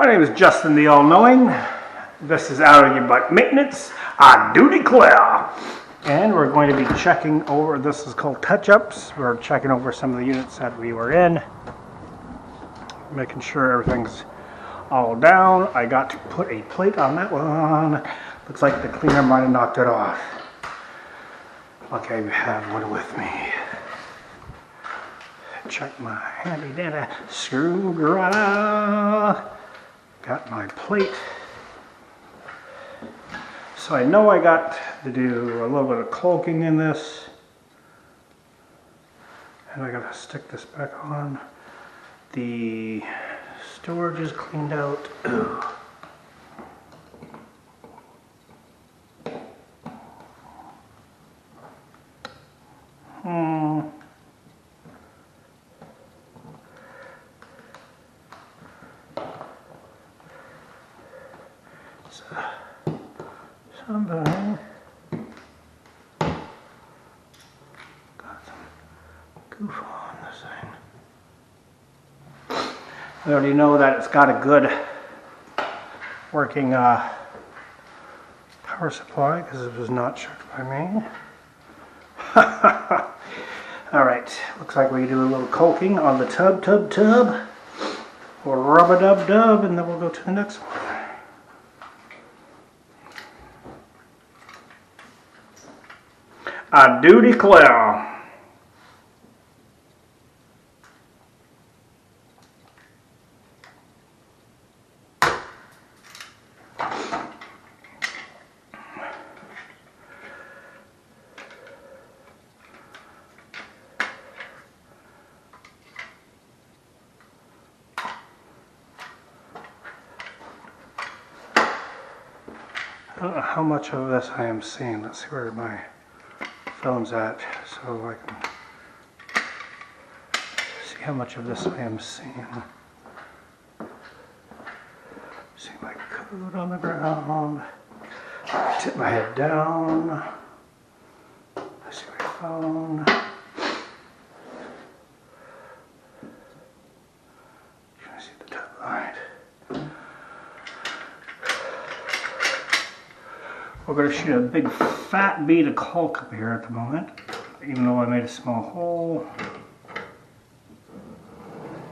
My name is Justin the All-Knowing. This is Out of Your Butt Maintenance. I do declare. And we're going to be checking over, this is called touch-ups. We're checking over some of the units that we were in. Making sure everything's all down. I got to put a plate on that one. Looks like the cleaner might have knocked it off. Okay, we have one with me. Check my handy dandy screwdriver. Got my plate. So I know I got to do a little bit of caulking in this. And I got to stick this back on. The storage is cleaned out. Ooh. So, somebody got some goof on this thing. I already know that it's got a good working power supply because it was not checked by me. Alright, looks like we do a little caulking on the tub. Or rub-a-dub-dub, and then we'll go to the next one. I do declare. I don't know how much of this I am seeing. Let's see where my phone's at so I can see how much of this I am seeing. See my coat on the ground. Tip my head down. I see my phone. Can I see the tub light? We're going to shoot a big fat bead of caulk up here at the moment, even though I made a small hole.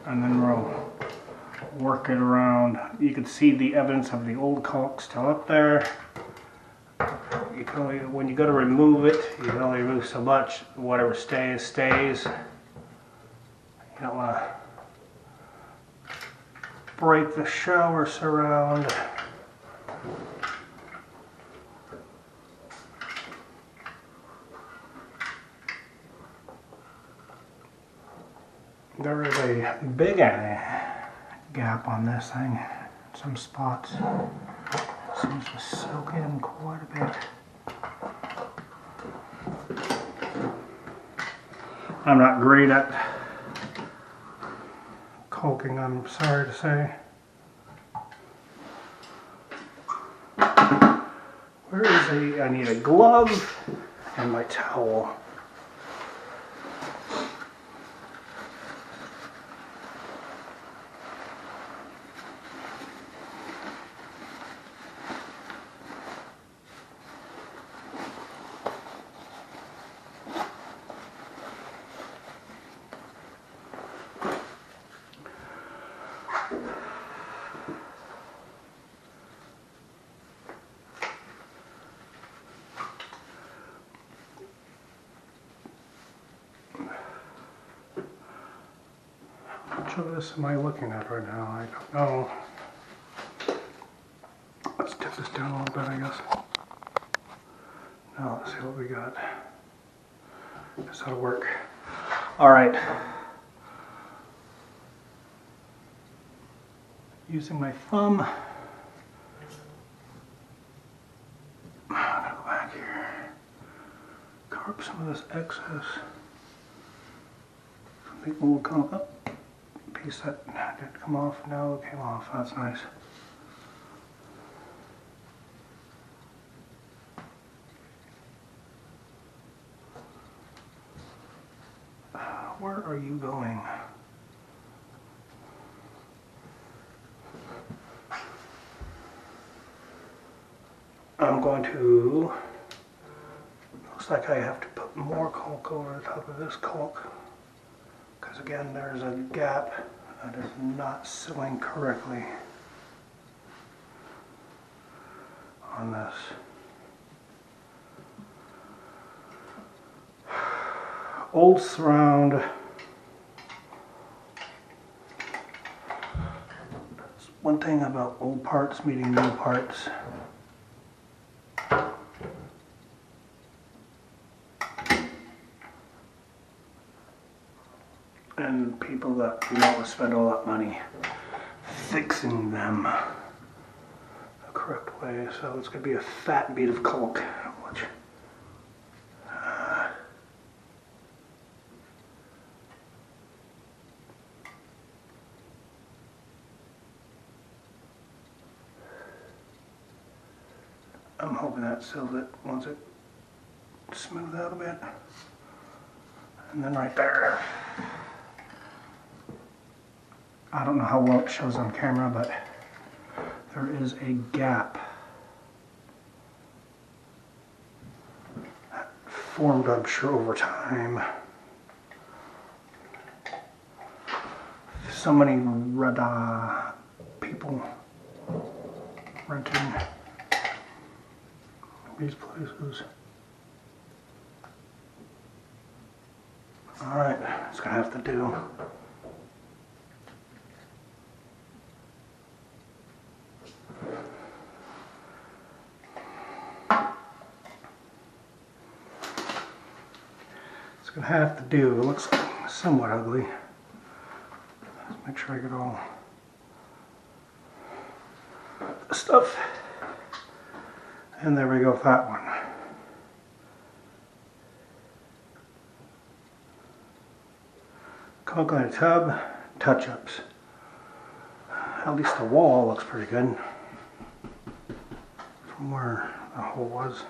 And then we'll work it around. You can see the evidence of the old caulk still up there. You can only, when you go to remove it, you can only remove so much. Whatever stays, stays. You don't want to break the shower surround. There is a big gap on this thing. Some spots. Seems to soak in quite a bit. I'm not great at caulking, I'm sorry to say. Where is I need a glove and my towel. How much of this am I looking at right now? I don't know. Let's tip this down a little bit, I guess. Now let's see what we got. Guess that'll work. Alright. Using my thumb. I'm gonna go back here. Cover up some of this excess. Something will come up. Piece that didn't come off, no, it came off. That's nice. Where are you going? I'm going to, looks like I have to put more caulk over the top of this caulk, because again there's a gap that is not sealing correctly on this. Old surround. That's one thing about old parts meeting new parts. And people that don't spend all that money fixing them the correct way. So it's going to be a fat bead of caulk, which I'm hoping that seals it once it smooths out a bit. And then right there, I don't know how well it shows on camera, but there is a gap that formed, I'm sure, over time. So many people renting these places. Alright, it's gonna have to do. It's gonna have to do. It looks somewhat ugly. Let's make sure I get all the stuff. And there we go, fat one. Caulk on a tub, touch-ups. At least the wall looks pretty good from where the hole was.